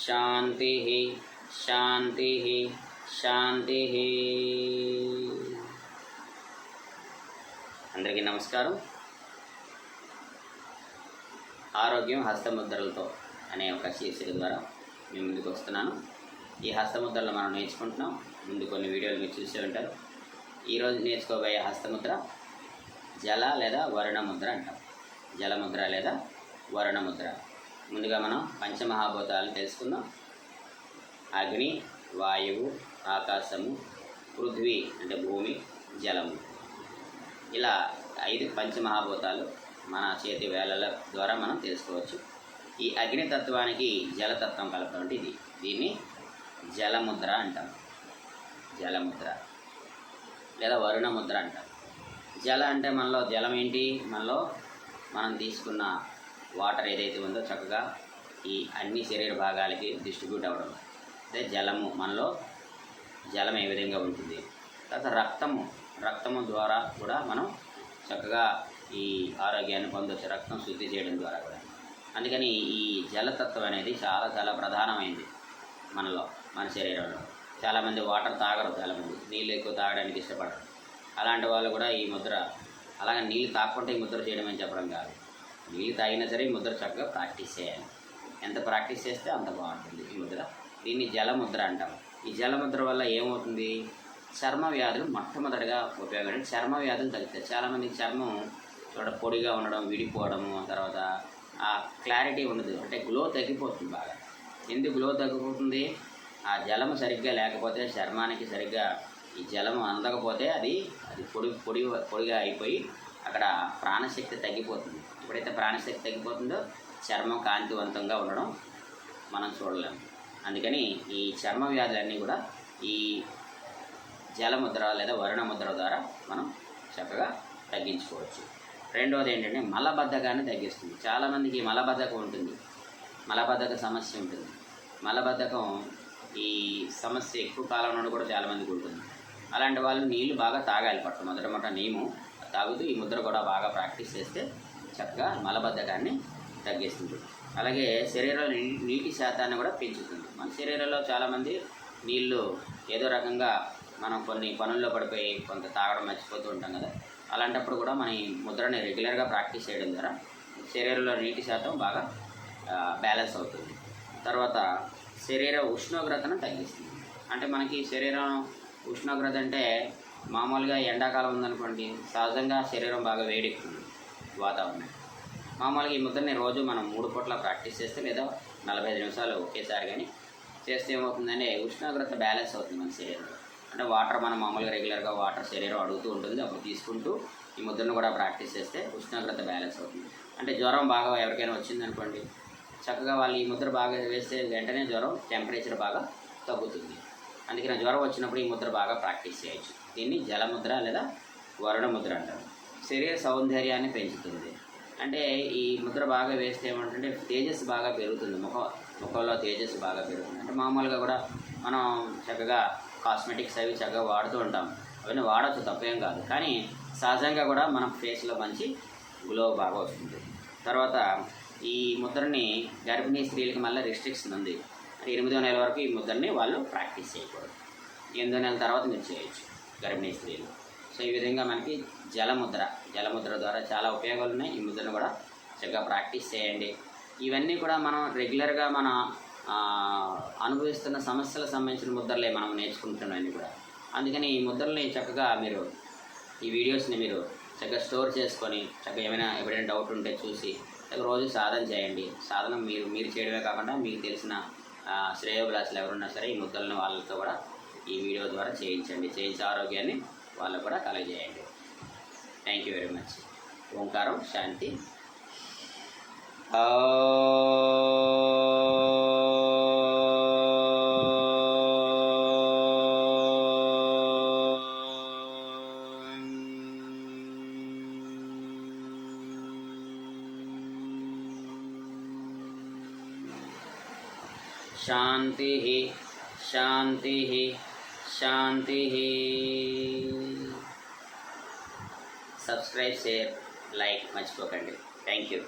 శాంతి శాంతి శాంతి. అందరికీ నమస్కారం. ఆరోగ్యం హస్తముద్రలతో అనే ఒక శీర్షిక ద్వారా మీ ముందుకు వస్తున్నాను. ఈ హస్తముద్రలు మనం నేర్చుకుంటున్నాం. ముందు కొన్ని వీడియోలు మీరు చూసే ఉంటారు. ఈరోజు నేర్చుకోబోయే హస్తముద్ర జల లేదా వరుణముద్ర అంటాం. జలముద్ర లేదా వరుణముద్ర. ముందుగా మనం పంచమహాభూతాలను తెలుసుకుందాం. అగ్ని, వాయువు, ఆకాశము, పృథ్వీ అంటే భూమి, జలము. ఇలా 5 పంచమహాభూతాలు మన చేతి వేళల ద్వారా మనం తెలుసుకోవచ్చు. ఈ అగ్నితత్వానికి జలతత్వం కలపడం ఇది. దీన్ని జలముద్ర అంటాం. జలముద్ర లేదా వరుణముద్ర అంటాం. జల అంటే మనలో జలం ఏంటి? మనలో మనం తీసుకున్న వాటర్ ఏదైతే ఉందో చక్కగా ఈ అన్ని శరీర భాగాలకి డిస్ట్రిబ్యూట్ అవ్వడం. అదే జలము. మనలో జలం ఏ విధంగా ఉంటుంది. తర్వాత రక్తము ద్వారా కూడా మనం చక్కగా ఈ ఆరోగ్యాన్ని పొందవచ్చు. రక్తం శుద్ధి చేయడం ద్వారా కూడా. అందుకని ఈ జలతత్వం అనేది చాలా చాలా ప్రధానమైంది మనలో, మన శరీరంలో. చాలామంది వాటర్ తాగరు, చాలామంది నీళ్ళు ఎక్కువ తాగడానికి ఇష్టపడరు. అలాంటి వాళ్ళు కూడా ఈ ముద్ర, అలాగే నీళ్ళు తాగకుండా ఈ ముద్ర చేయడం అని చెప్పడం కాదు. నీళ్ళు తాగినా సరే ఈ ముద్ర చక్కగా ప్రాక్టీస్ చేయాలి. ఎంత ప్రాక్టీస్ చేస్తే అంత బాగుంటుంది ఈ ముద్ర. దీన్ని జలముద్ర అంటాం. ఈ జలముద్ర వల్ల ఏమవుతుంది? చర్మ వ్యాధులు మొట్టమొదటిగా ఉపయోగపడే చర్మ వ్యాధులు తగ్గుతాయి. చాలామందికి చర్మం పొడిగా ఉండడం, విడిపోవడము, తర్వాత ఆ క్లారిటీ ఉండదు, అంటే గ్లో తగ్గిపోతుంది బాగా. ఎందుకు గ్లో తగ్గిపోతుంది? ఆ జలము సరిగ్గా లేకపోతే, చర్మానికి సరిగ్గా ఈ జలము అందకపోతే అది పొడిగా అయిపోయి అక్కడ ప్రాణశక్తి తగ్గిపోతుంది. ఎప్పుడైతే ప్రాణశక్తి తగ్గిపోతుందో చర్మం కాంతివంతంగా ఉండడం మనం చూడలేము. అందుకని ఈ చర్మ వ్యాధులన్నీ కూడా ఈ జలముద్ర లేదా వరుణముద్ర ద్వారా మనం చక్కగా తగ్గించుకోవచ్చు. రెండవది ఏంటంటే మలబద్ధకాన్ని తగ్గిస్తుంది. చాలామందికి మలబద్ధకం ఉంటుంది, మలబద్ధక సమస్య ఉంటుంది. మలబద్ధకం ఈ సమస్య ఎక్కువ కాలం నుండి కూడా చాలామందికి ఉంటుంది. అలాంటి వాళ్ళు నీళ్లు బాగా తాగాలి. మొదట నీము తాగుతూ ఈ ముద్ర కూడా బాగా ప్రాక్టీస్ చేస్తే చక్కగా మలబద్ధకాన్ని తగ్గిస్తుంది. అలాగే శరీరంలో నీటి శాతాన్ని కూడా పెంచుతుంది. మన శరీరంలో చాలామంది నీళ్ళు ఏదో రకంగా మనం కొన్ని పనుల్లో పడిపోయి కొంత తాగడం మర్చిపోతూ ఉంటాం కదా. అలాంటప్పుడు కూడా మన ఈ ముద్రని రెగ్యులర్గా ప్రాక్టీస్ చేయడం ద్వారా శరీరంలో నీటి శాతం బాగా బ్యాలెన్స్ అవుతుంది. తర్వాత శరీర ఉష్ణోగ్రతను తగ్గిస్తుంది. అంటే మనకి శరీరం ఉష్ణోగ్రత అంటే మామూలుగా ఎండాకాలం ఉందనుకోండి, సహజంగా శరీరం బాగా వేడెక్కుతుంది వాతావరణం. మామూలుగా ఈ ముద్రని రోజు మనం 3 పూట్ల ప్రాక్టీస్ చేస్తే, లేదా 45 నిమిషాలు ఒకేసారి కానీ చేస్తే ఏమవుతుందంటే ఉష్ణోగ్రత బ్యాలెన్స్ అవుతుంది మన శరీరంలో. అంటే వాటర్ మనం మామూలుగా రెగ్యులర్గా వాటర్ శరీరం అడుగుతూ ఉంటుంది, అప్పుడు తీసుకుంటూ ఈ ముద్రను కూడా ప్రాక్టీస్ చేస్తే ఉష్ణోగ్రత బ్యాలెన్స్ అవుతుంది. అంటే జ్వరం బాగా ఎవరికైనా వచ్చిందనుకోండి, చక్కగా వాళ్ళు ఈ ముద్ర బాగా వేస్తే వెంటనే జ్వరం టెంపరేచర్ బాగా తగ్గుతుంది. అందుకని జ్వరం వచ్చినప్పుడు ఈ ముద్ర బాగా ప్రాక్టీస్ చేయొచ్చు. దీన్ని జలముద్ర లేదా వరుణముద్ర అంటారు. శరీర సౌందర్యాన్ని పెంచుతుంది. అంటే ఈ ముద్ర బాగా వేస్తే ఏమంటే తేజస్సు బాగా పెరుగుతుంది. ముఖంలో తేజస్సు బాగా పెరుగుతుంది. అంటే మామూలుగా కూడా మనం చక్కగా కాస్మెటిక్స్ అవి చక్కగా వాడుతూ ఉంటాం. అవన్నీ వాడవచ్చు, తప్పేం కాదు. కానీ సహజంగా కూడా మన ఫేస్లో మంచి గ్లో బాగా వస్తుంది. తర్వాత ఈ ముద్రని గర్భిణీ స్త్రీలకి మళ్ళీ రిస్ట్రిక్షన్ ఉంది. 8వ నెల వరకు ఈ ముద్రని వాళ్ళు ప్రాక్టీస్ చేయకూడదు. 8వ నెల తర్వాత మీరు చేయొచ్చు గర్భిణీ స్త్రీలు. సో ఈ విధంగా మనకి జలముద్ర ద్వారా చాలా ఉపయోగాలు ఉన్నాయి. ఈ ముద్రను కూడా చక్కగా ప్రాక్టీస్ చేయండి. ఇవన్నీ కూడా మనం రెగ్యులర్గా మన అనుభవిస్తున్న సమస్యలకు సంబంధించిన ముద్రలే మనం నేర్చుకుంటున్నాయి కూడా. అందుకని ఈ ముద్రల్ని చక్కగా మీరు ఈ వీడియోస్ని మీరు చక్కగా స్టోర్ చేసుకొని చక్కగా ఎప్పుడైనా డౌట్ ఉంటే చూసి రోజు సాధన చేయండి. సాధన మీరు చేయడమే కాకుండా మీకు తెలిసిన శ్రేయోభిలాషులు ఎవరున్నా సరే ఈ ముద్రలను వాళ్ళతో కూడా ఈ వీడియో ద్వారా చేయించి ఆరోగ్యాన్ని వాళ్ళకు కూడా కలగజేయండి. Thank you very much. ఓంకారం శాంతి. శాంతి శాంతి శాంతి. సబ్స్క్రైబ్, షేర్, లైక్ మర్చిపోకండి. Thank you.